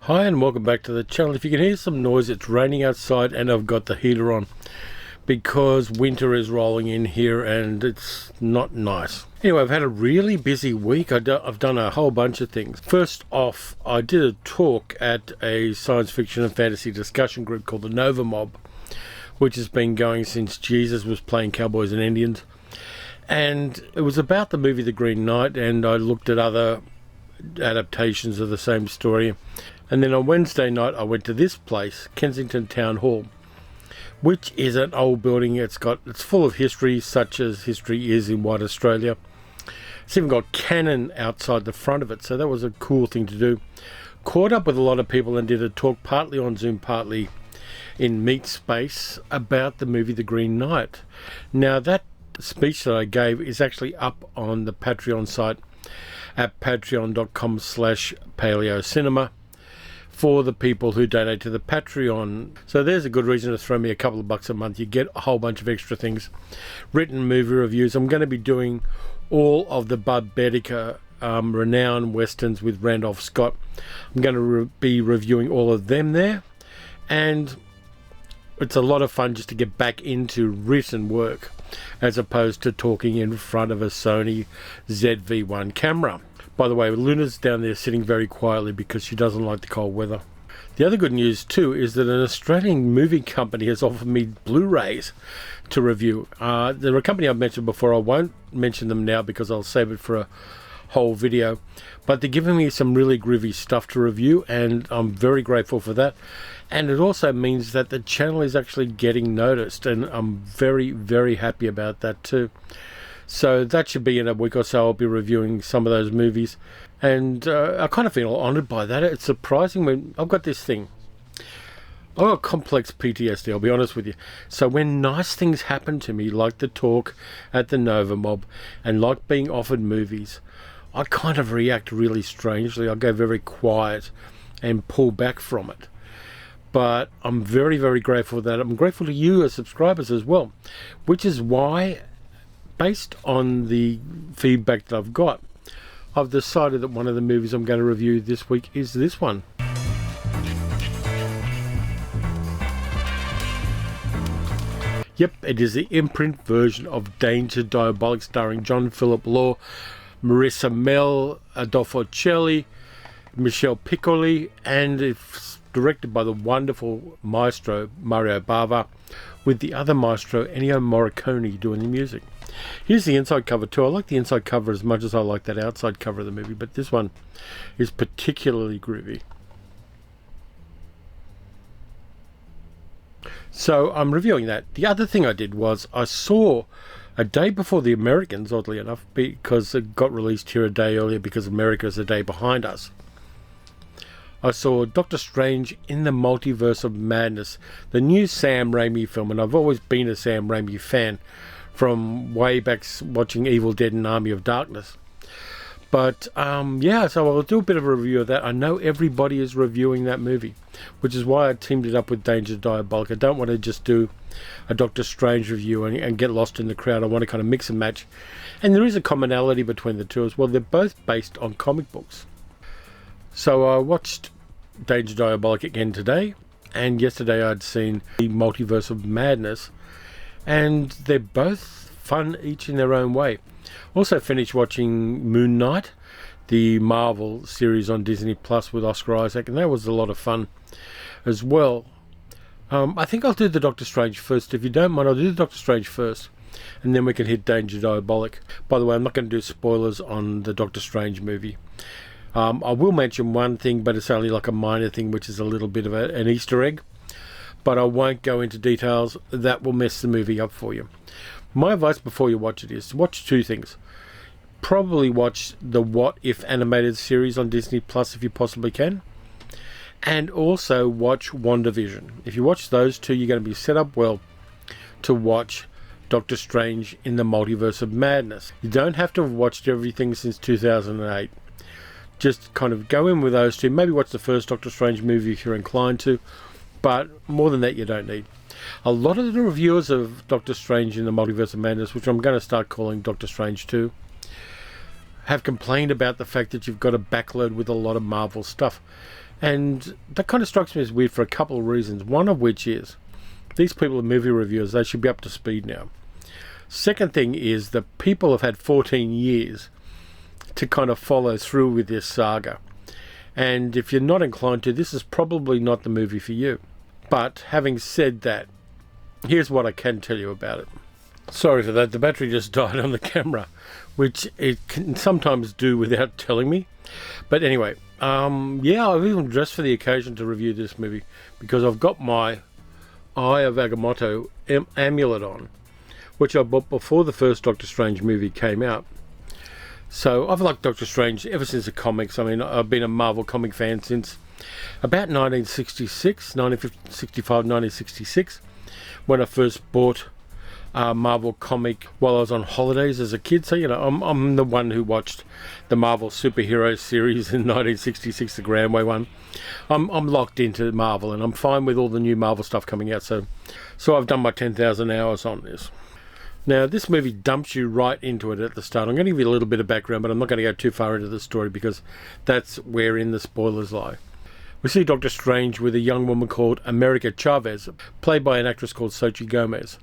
Hi and welcome back to the channel. If you can hear some noise, it's raining outside and I've got the heater on because winter is rolling in here and it's not nice. Anyway, I've had a really busy week. I've done a whole bunch of things. First off, I did a talk at a science fiction and fantasy discussion group called the Nova Mob, which has been going since Jesus was playing cowboys and Indians. And it was about the movie The Green Knight, and I looked at other adaptations of the same story. And then on Wednesday night I went to this place, Kensington Town Hall, which is an old building. It's full of history, such as history is in white Australia. It's even got cannon outside the front of it, so that was a cool thing to do. Caught up with a lot of people and did a talk partly on Zoom, partly in Meet Space about the movie The Green Knight. Now that speech that I gave is actually up on the Patreon site at patreon.com/paleocinema for the people who donate to the Patreon. So there's a good reason to throw me a couple of bucks a month. You get a whole bunch of extra things. Written movie reviews. I'm going to be doing all of the Bud Bedicker renowned westerns with Randolph Scott. I'm going to be reviewing all of them there. And it's a lot of fun just to get back into written work as opposed to talking in front of a Sony ZV-1 camera. By the way, Luna's down there sitting very quietly because she doesn't like the cold weather. The other good news too is that an Australian movie company has offered me Blu-rays to review. They're a company I've mentioned before. I won't mention them now because I'll save it for a whole video. But they're giving me some really groovy stuff to review, and I'm very grateful for that. And it also means that the channel is actually getting noticed, and I'm very, very happy about that too. So that should be in a week or so. I'll be reviewing some of those movies, and I kind of feel honoured by that. It's surprising when I've got this thing. I've got complex PTSD, I'll be honest with you. So when nice things happen to me, like the talk at the Nova Mob, and like being offered movies, I kind of react really strangely. I go very quiet and pull back from it. But I'm very, very grateful for that. I'm grateful to you as subscribers as well, which is why, based on the feedback that I've got, I've decided that one of the movies I'm going to review this week is this one. Yep, it is the imprint version of Diabolik, starring John Philip Law, Marissa Mel, Adolfo Celli, Michelle Piccoli, and it's directed by the wonderful maestro Mario Bava, with the other maestro Ennio Morricone doing the music. Here's the inside cover too. I like the inside cover as much as I like that outside cover of the movie, but this one is particularly groovy. So I'm reviewing that. The other thing I did was I saw a day before the Americans, oddly enough, because it got released here a day earlier because America is a day behind us. I saw Doctor Strange in the Multiverse of Madness, the new Sam Raimi film, and I've always been a Sam Raimi fan from way back watching Evil Dead and Army of Darkness. But yeah, so I'll do a bit of a review of that. I know everybody is reviewing that movie, which is why I teamed it up with Diabolik. I don't want to just do a Doctor Strange review and get lost in the crowd. I want to kind of mix and match. And there is a commonality between the two as well. They're both based on comic books. So I watched Diabolik again today, and yesterday I'd seen the Multiverse of Madness, and they're both fun each in their own way. Also finished watching Moon Knight, the Marvel series on Disney Plus with Oscar Isaac, and that was a lot of fun as well. I think I'll do the Doctor Strange first. If you don't mind, I'll do the Doctor Strange first, and then we can hit Diabolik. By the way, I'm not going to do spoilers on the Doctor Strange movie. I will mention one thing, but it's only like a minor thing, which is a little bit of an Easter egg. But I won't go into details. That will mess the movie up for you. My advice before you watch it is to watch two things. Probably watch the What If animated series on Disney Plus if you possibly can. And also watch WandaVision. If you watch those two, you're going to be set up well to watch Doctor Strange in the Multiverse of Madness. You don't have to have watched everything since 2008. Just kind of go in with those two. Maybe watch the first Doctor Strange movie if you're inclined to. But more than that, you don't need. A lot of the reviewers of Doctor Strange in the Multiverse of Madness, which I'm going to start calling Doctor Strange 2, have complained about the fact that you've got a backload with a lot of Marvel stuff. And that kind of strikes me as weird for a couple of reasons. One of which is these people are movie reviewers. They should be up to speed now. Second thing is that people have had 14 years to kind of follow through with this saga. And if you're not inclined to, this is probably not the movie for you. But having said that, here's what I can tell you about it. Sorry for that, the battery just died on the camera, which it can sometimes do without telling me. But anyway, yeah, I've even dressed for the occasion to review this movie because I've got my Eye of Agamotto amulet on, which I bought before the first Doctor Strange movie came out. So I've liked Doctor Strange ever since the comics. I mean, I've been a Marvel comic fan since about 1965, 1966, when I first bought a Marvel comic while I was on holidays as a kid. So, you know, I'm the one who watched the Marvel superhero series in 1966, the Grandway one. I'm locked into Marvel, and I'm fine with all the new Marvel stuff coming out. So I've done my 10,000 hours on this. Now, this movie dumps you right into it at the start. I'm going to give you a little bit of background, but I'm not going to go too far into the story because that's wherein the spoilers lie. We see Doctor Strange with a young woman called America Chavez, played by an actress called Xochitl Gomez,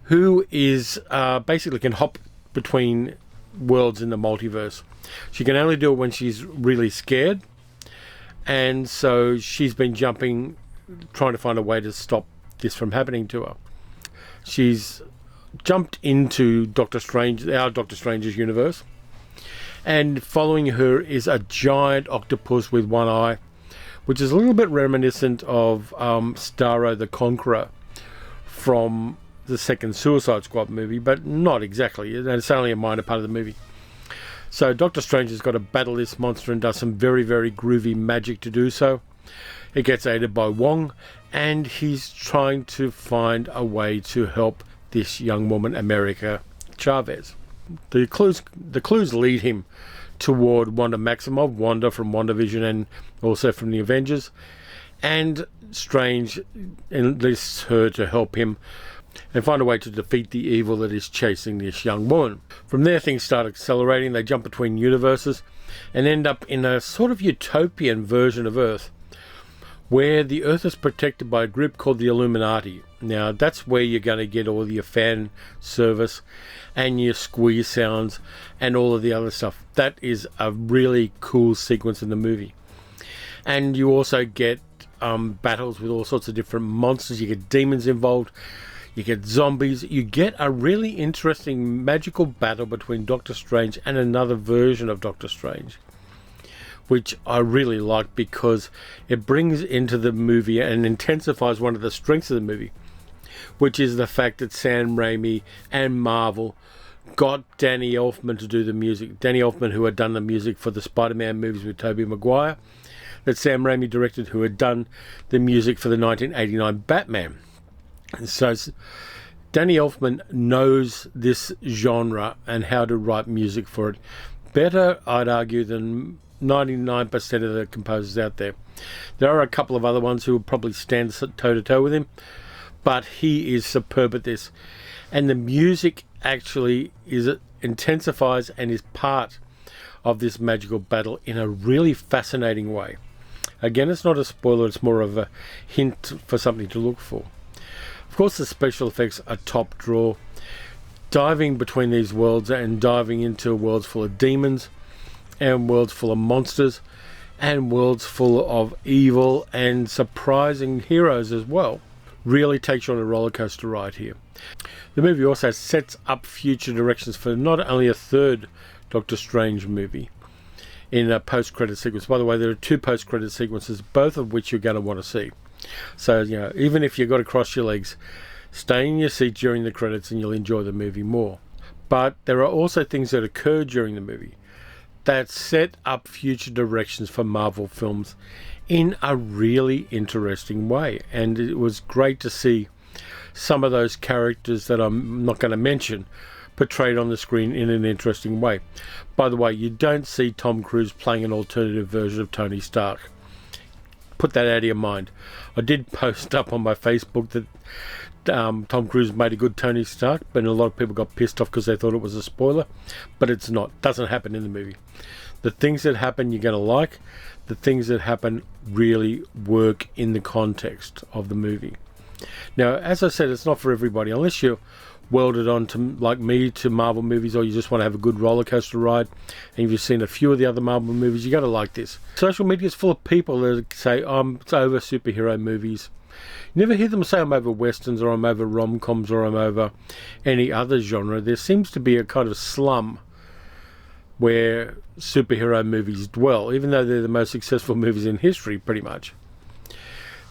who is basically can hop between worlds in the multiverse. She can only do it when she's really scared, and so she's been jumping, trying to find a way to stop this from happening to her. She's jumped into our Doctor Strange's universe, and following her is a giant octopus with one eye, which is a little bit reminiscent of Starro the Conqueror from the second Suicide Squad movie, but not exactly. It's only a minor part of the movie. So Doctor Strange has got to battle this monster and does some very, very groovy magic to do so. It gets aided by Wong, and he's trying to find a way to help this young woman, America Chavez. The clues lead him toward Wanda Maximoff, Wanda from WandaVision and also from the Avengers, and Strange enlists her to help him and find a way to defeat the evil that is chasing this young woman. From there, things start accelerating. They jump between universes and end up in a sort of utopian version of Earth, where the Earth is protected by a group called the Illuminati. Now, that's where you're going to get all your fan service and your squeeze sounds and all of the other stuff. That is a really cool sequence in the movie. And you also get battles with all sorts of different monsters. You get demons involved. You get zombies. You get a really interesting magical battle between Doctor Strange and another version of Doctor Strange, which I really like because it brings into the movie and intensifies one of the strengths of the movie, which is the fact that Sam Raimi and Marvel got Danny Elfman to do the music. Danny Elfman, who had done the music for the Spider-Man movies with Tobey Maguire, that Sam Raimi directed, who had done the music for the 1989 Batman. And so Danny Elfman knows this genre and how to write music for it better, I'd argue, than 99% of the composers out there. There are a couple of other ones who will probably stand toe-to-toe with him, but he is superb at this. And the music actually intensifies and is part of this magical battle in a really fascinating way. Again, it's not a spoiler, it's more of a hint for something to look for. Of course, the special effects are top draw. Diving between these worlds and diving into worlds full of demons and worlds full of monsters and worlds full of evil and surprising heroes as well really takes you on a roller coaster ride here. The movie also sets up future directions for not only a third Doctor Strange movie in a post-credit sequence. By the way, there are 2 post-credit sequences, both of which you're going to want to see. So, you know, even if you've got to cross your legs, stay in your seat during the credits and you'll enjoy the movie more. But there are also things that occur during the movie that set up future directions for Marvel films in a really interesting way. And it was great to see some of those characters that I'm not going to mention portrayed on the screen in an interesting way. By the way, you don't see Tom Cruise playing an alternative version of Tony Stark. Put that out of your mind. I did post up on my Facebook that Tom Cruise made a good Tony Stark, but a lot of people got pissed off because they thought it was a spoiler. But it's not. It doesn't happen in the movie. The things that happen you're going to like. the things that happen really work in the context of the movie. Now, as I said, it's not for everybody. Unless you're welded on to, like me, to Marvel movies, or you just want to have a good roller coaster ride, and you've seen a few of the other Marvel movies, you got to like this. Social media is full of people that say, I'm over superhero movies. You never hear them say I'm over westerns, or I'm over rom-coms, or I'm over any other genre. There seems to be a kind of slum where superhero movies dwell, even though they're the most successful movies in history, pretty much.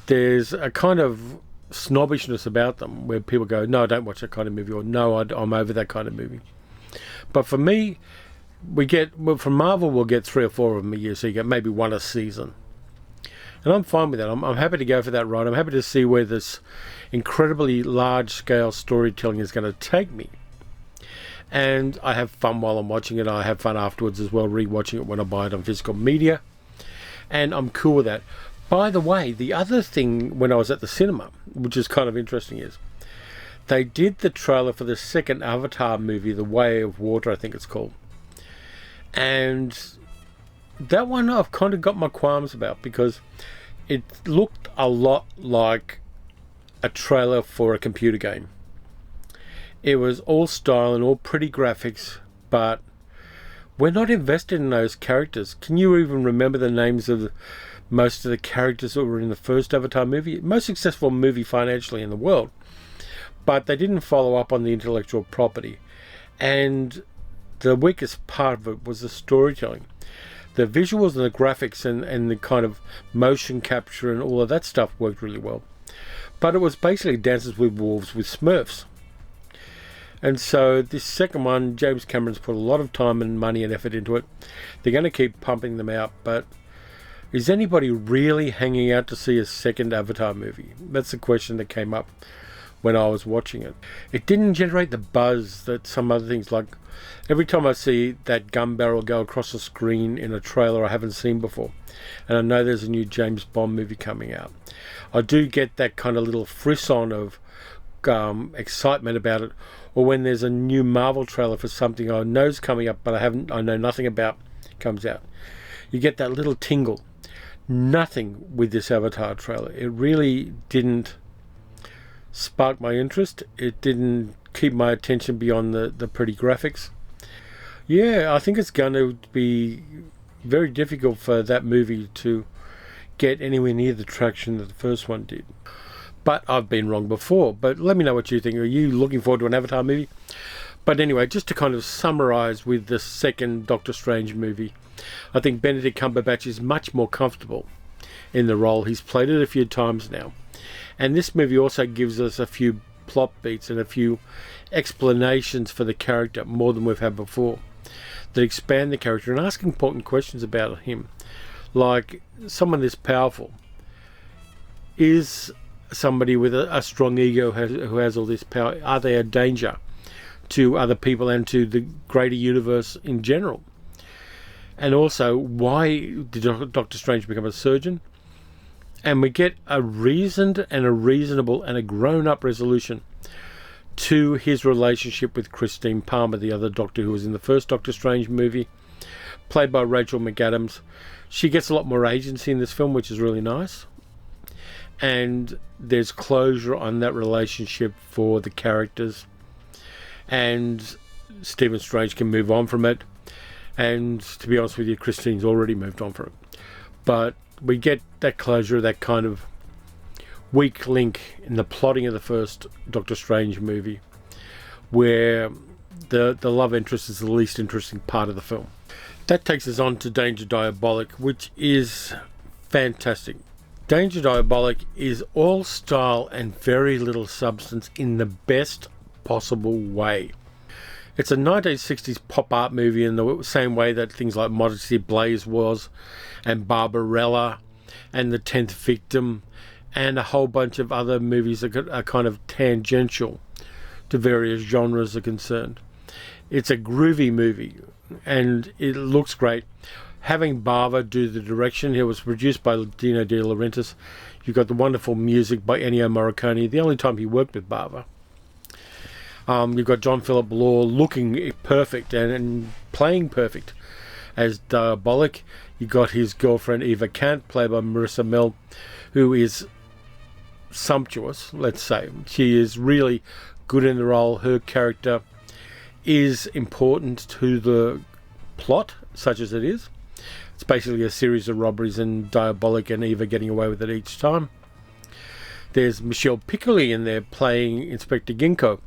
There's a kind of snobbishness about them where people go, no, I don't watch that kind of movie, or no, I'm over that kind of movie. But for me, from Marvel, we'll get 3 or 4 of them a year, so you get maybe 1 a season. And I'm fine with that. I'm happy to go for that ride. I'm happy to see where this incredibly large-scale storytelling is going to take me. And I have fun while I'm watching it. I have fun afterwards as well, re-watching it when I buy it on physical media. And I'm cool with that. By the way, the other thing when I was at the cinema, which is kind of interesting, is they did the trailer for the second Avatar movie, The Way of Water, I think it's called. And that one I've kind of got my qualms about, because it looked a lot like a trailer for a computer game. It was all style and all pretty graphics, but we're not invested in those characters. Can you even remember the names of most of the characters that were in the first Avatar movie? Most successful movie financially in the world. But they didn't follow up on the intellectual property. And the weakest part of it was the storytelling. The visuals and the graphics and the kind of motion capture and all of that stuff worked really well. But it was basically Dances with Wolves with Smurfs. And so this second one, James Cameron's put a lot of time and money and effort into it. They're going to keep pumping them out, but is anybody really hanging out to see a second Avatar movie? That's the question that came up when I was watching it. It didn't generate the buzz that some other things, like every time I see that gun barrel go across the screen in a trailer I haven't seen before, and I know there's a new James Bond movie coming out, I do get that kind of little frisson of excitement about it. Or when there's a new Marvel trailer for something I know is coming up, but I know nothing about, comes out. You get that little tingle. Nothing with this Avatar trailer. It really didn't spark my interest. It didn't keep my attention beyond the pretty graphics. Yeah, I think it's going to be very difficult for that movie to get anywhere near the traction that the first one did. But I've been wrong before. But let me know what you think. Are you looking forward to an Avatar movie? But anyway, just to kind of summarize with the second Doctor Strange movie, I think Benedict Cumberbatch is much more comfortable in the role. He's played it a few times now. And this movie also gives us a few plot beats and a few explanations for the character, more than we've had before, that expand the character and ask important questions about him. Like, someone this powerful is somebody with a strong ego who has all this power. Are they a danger to other people and to the greater universe in general? And also, why did Doctor Strange become a surgeon? And we get a reasoned and a reasonable and a grown-up resolution to his relationship with Christine Palmer, the other Doctor who was in the first Doctor Strange movie, played by Rachel McAdams. She gets a lot more agency in this film, which is really nice. And there's closure on that relationship for the characters, and Stephen Strange can move on from it. And to be honest with you, Christine's already moved on from it. But we get that closure, that kind of weak link in the plotting of the first Doctor Strange movie, where the love interest is the least interesting part of the film. That takes us on to Danger Diabolik, which is fantastic. Danger Diabolik is all style and very little substance in the best possible way. It's a 1960s pop art movie in the same way that things like Modesty Blaze was, and Barbarella, and The 10th Victim, and a whole bunch of other movies that are kind of tangential to various genres are concerned. It's a groovy movie, and it looks great. Having Bava do the direction, it was produced by Dino De Laurentiis. You've got the wonderful music by Ennio Morricone, the only time he worked with Bava. You've got John Philip Law looking perfect and playing perfect as Diabolik. You got his girlfriend Eva Kant, played by Marissa Mell, who is sumptuous, let's say. She is really good in the role. Her character is important to the plot, such as it is. It's basically a series of robberies, and Diabolik and Eva getting away with it each time. There's Michelle Piccoli in there playing Inspector Ginkgo,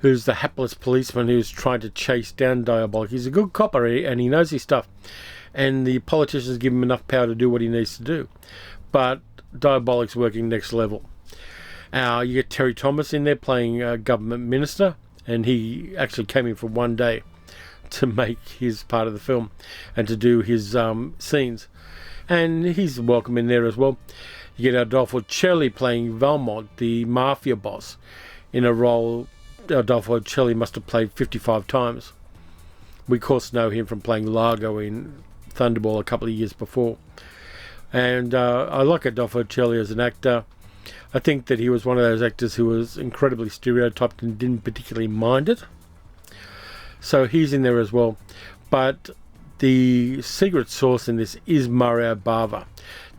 who's the hapless policeman who's trying to chase down Diabolik. He's a good copper and he knows his stuff, and the politicians give him enough power to do what he needs to do. But Diabolik's working next level. You get Terry Thomas in there playing a government minister, and he actually came in for one day to make his part of the film and to do his scenes, and he's welcome in there as well. You get Adolfo Celli playing Valmont, the mafia boss, in a role Adolfo Celli must have played 55 times. We of course know him from playing Largo in Thunderball a couple of years before, and I like Adolfo Celli as an actor. I think that he was one of those actors who was incredibly stereotyped and didn't particularly mind it. So he's in there as well. But the secret sauce in this is Mario Bava.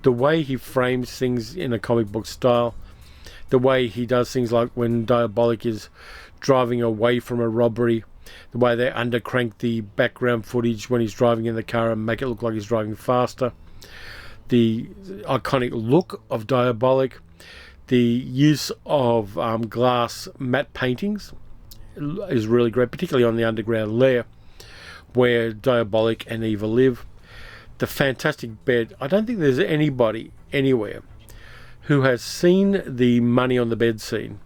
The way he frames things in a comic book style, the way he does things like when Diabolik is driving away from a robbery, the way they undercrank the background footage when he's driving in the car and make it look like he's driving faster, the iconic look of Diabolik, the use of glass matte paintings is really great, particularly on the underground lair where Diabolik and Eva live. The fantastic bed. I don't think there's anybody anywhere who has seen the money on the bed scene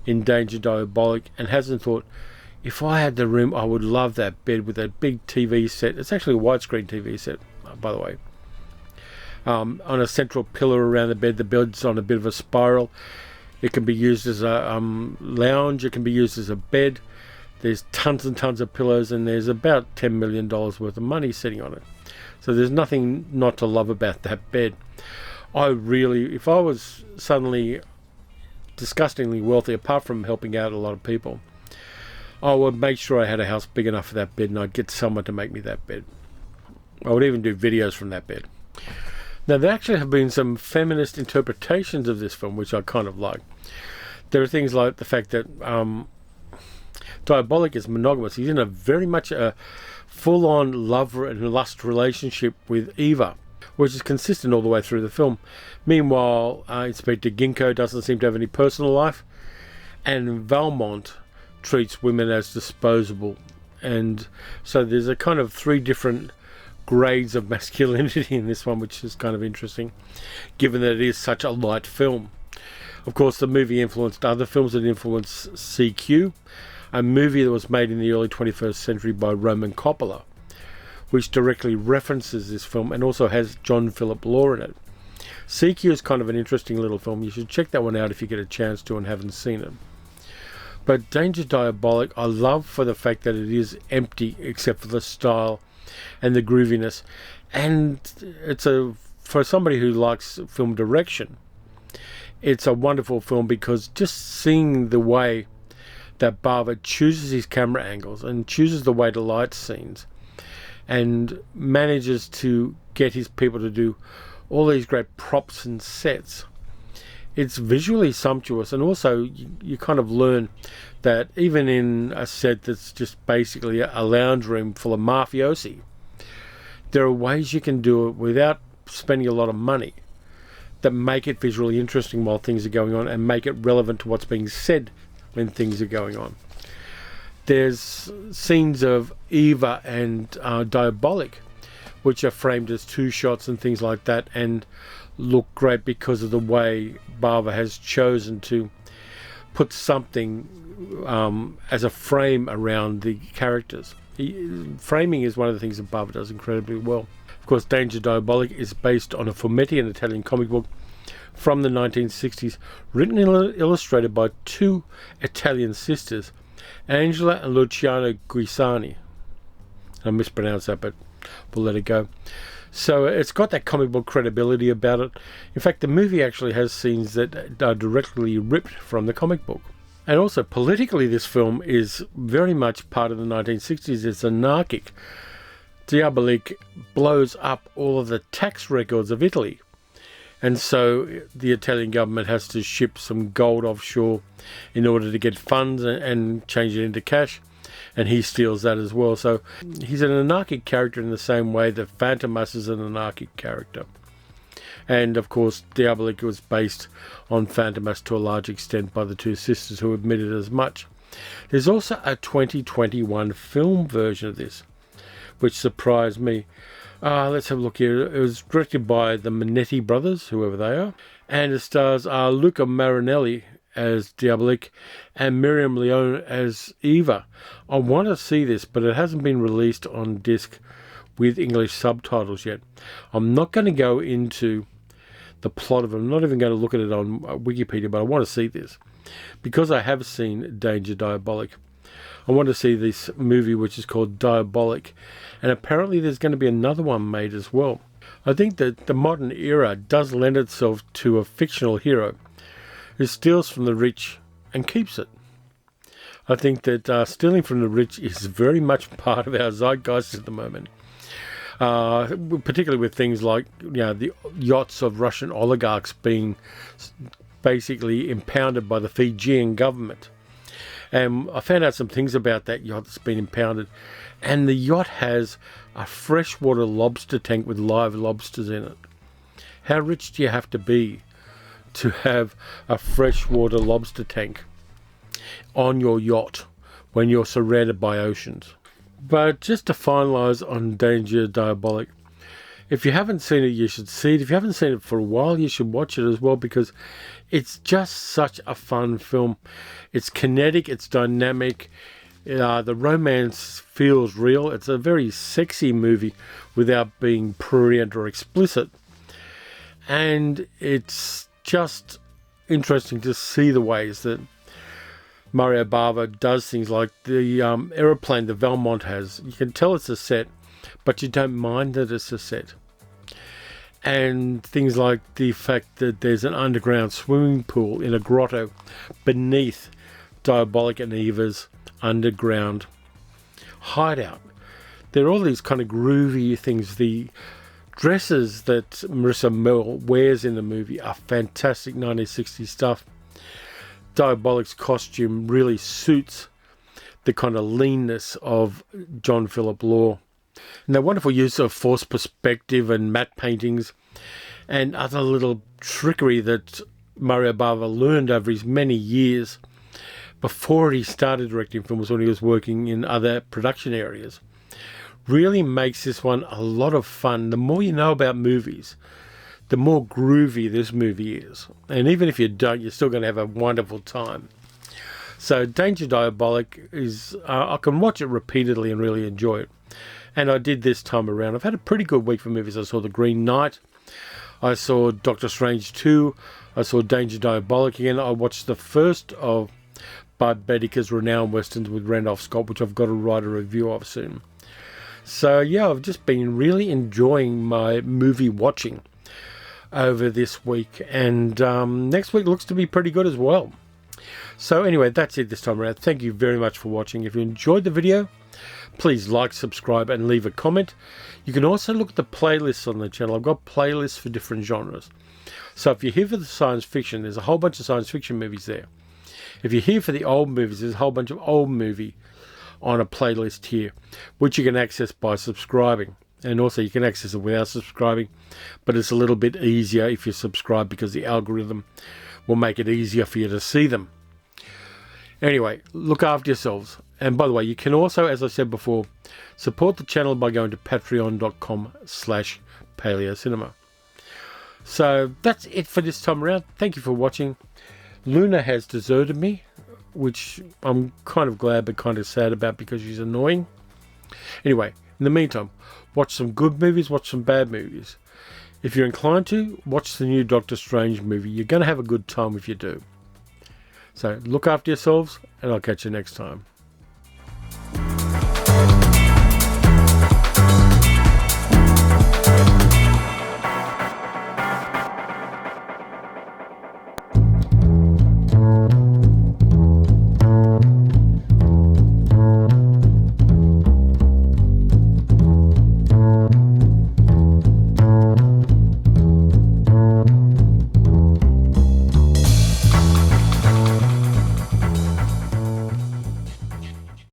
in Danger Diabolik and hasn't thought, if I had the room, I would love that bed with that big TV set. It's actually a widescreen TV set, by the way. On a central pillar around the bed's on a bit of a spiral. It can be used as a lounge. It can be used as a bed. There's tons and tons of pillows, and there's about $10 million worth of money sitting on it. So there's nothing not to love about that bed. If I was suddenly disgustingly wealthy, apart from helping out a lot of people, I would make sure I had a house big enough for that bed, and I'd get someone to make me that bed. I would even do videos from that bed. Now, there actually have been some feminist interpretations of this film, which I kind of like. There are things like the fact that Diabolik is monogamous. He's in a very much a full-on love and lust relationship with Eva, which is consistent all the way through the film. Meanwhile, Inspector Ginkgo doesn't seem to have any personal life, and Valmont treats women as disposable. And so there's a kind of three different grades of masculinity in this one, which is kind of interesting, given that it is such a light film. Of course, the movie influenced other films that influenced CQ, a movie that was made in the early 21st century by Roman Coppola, which directly references this film and also has John Philip Law in it. CQ is kind of an interesting little film. You should check that one out if you get a chance to and haven't seen it. But Danger Diabolik, I love for the fact that it is empty except for the style and the grooviness, and for somebody who likes film direction, it's a wonderful film, because just seeing the way that Bava chooses his camera angles and chooses the way to light scenes and manages to get his people to do all these great props and sets, it's visually sumptuous. And also you kind of learn that even in a set that's just basically a lounge room full of mafiosi, there are ways you can do it without spending a lot of money that make it visually interesting while things are going on and make it relevant to what's being said when things are going on. There's scenes of Eva and Diabolik which are framed as two shots and things like that and look great because of the way Bava has chosen to put something as a frame around the characters. Framing is one of the things that Bava does incredibly well. Of course, Danger Diabolik is based on a fumetti, an Italian comic book from the 1960s, written and illustrated by two Italian sisters, Angela and Luciana Guisani. I mispronounced that, but we'll let it go. So it's got that comic book credibility about it. In fact, the movie actually has scenes that are directly ripped from the comic book. And also, politically, this film is very much part of the 1960s. It's anarchic. Diabolik blows up all of the tax records of Italy. And so the Italian government has to ship some gold offshore in order to get funds and change it into cash. And he steals that as well. So he's an anarchic character in the same way that Phantomas is an anarchic character. And of course, Diabolik was based on Phantomas to a large extent by the two sisters who admitted as much. There's also a 2021 film version of this, which surprised me. Let's have a look here. It was directed by the Manetti brothers, whoever they are. And it stars Luca Marinelli as Diabolik and Miriam Leone as Eva. I want to see this, but it hasn't been released on disc with English subtitles yet. I'm not going to go into the plot of it. I'm not even going to look at it on Wikipedia, but I want to see this. Because I have seen Danger Diabolik, I want to see this movie which is called Diabolik. And apparently there's going to be another one made as well. I think that the modern era does lend itself to a fictional hero who steals from the rich and keeps it. I think that stealing from the rich is very much part of our zeitgeist at the moment. Particularly with things like, the yachts of Russian oligarchs being basically impounded by the Fijian government. And I found out some things about that yacht that's been impounded. And the yacht has a freshwater lobster tank with live lobsters in it. How rich do you have to be to have a freshwater lobster tank on your yacht when you're surrounded by oceans? But just to finalise on Danger Diabolik, if you haven't seen it, you should see it. If you haven't seen it for a while, you should watch it as well, because it's just such a fun film. It's kinetic, it's dynamic, the romance feels real. It's a very sexy movie without being prurient or explicit. And it's just interesting to see the ways that Mario Bava does things like the aeroplane the Valmont has. You can tell it's a set, but you don't mind that it's a set. And things like the fact that there's an underground swimming pool in a grotto beneath Diabolik and Eva's underground hideout. There are all these kind of groovy things. The dresses that Marissa Mell wears in the movie are fantastic 1960s stuff. Diabolik's costume really suits the kind of leanness of John Philip Law. And the wonderful use of forced perspective and matte paintings and other little trickery that Mario Bava learned over his many years before he started directing films, when he was working in other production areas, really makes this one a lot of fun. The more you know about movies, the more groovy this movie is. And even if you don't, you're still going to have a wonderful time. So Danger Diabolik is, I can watch it repeatedly and really enjoy it. And I did this time around. I've had a pretty good week for movies. I saw The Green Knight. I saw Doctor Strange 2. I saw Danger Diabolik again. I watched the first of Bud Bedica's renowned westerns with Randolph Scott, which I've got to write a review of soon. So yeah, I've just been really enjoying my movie watching over this week. And next week looks to be pretty good as well. So anyway, that's it this time around. Thank you very much for watching. If you enjoyed the video, please like, subscribe, and leave a comment. You can also look at the playlists on the channel. I've got playlists for different genres. So if you're here for the science fiction, there's a whole bunch of science fiction movies there. If you're here for the old movies, there's a whole bunch of old movie on a playlist here, which you can access by subscribing. And also you can access it without subscribing, but it's a little bit easier if you subscribe, because the algorithm will make it easier for you to see them. Anyway, look after yourselves. And by the way, you can also, as I said before, support the channel by going to patreon.com/paleocinema. So that's it for this time around. Thank you for watching. Luna has deserted me, which I'm kind of glad but kind of sad about, because she's annoying. Anyway, in the meantime, watch some good movies, watch some bad movies. If you're inclined to, watch the new Doctor Strange movie. You're going to have a good time if you do. So look after yourselves, and I'll catch you next time.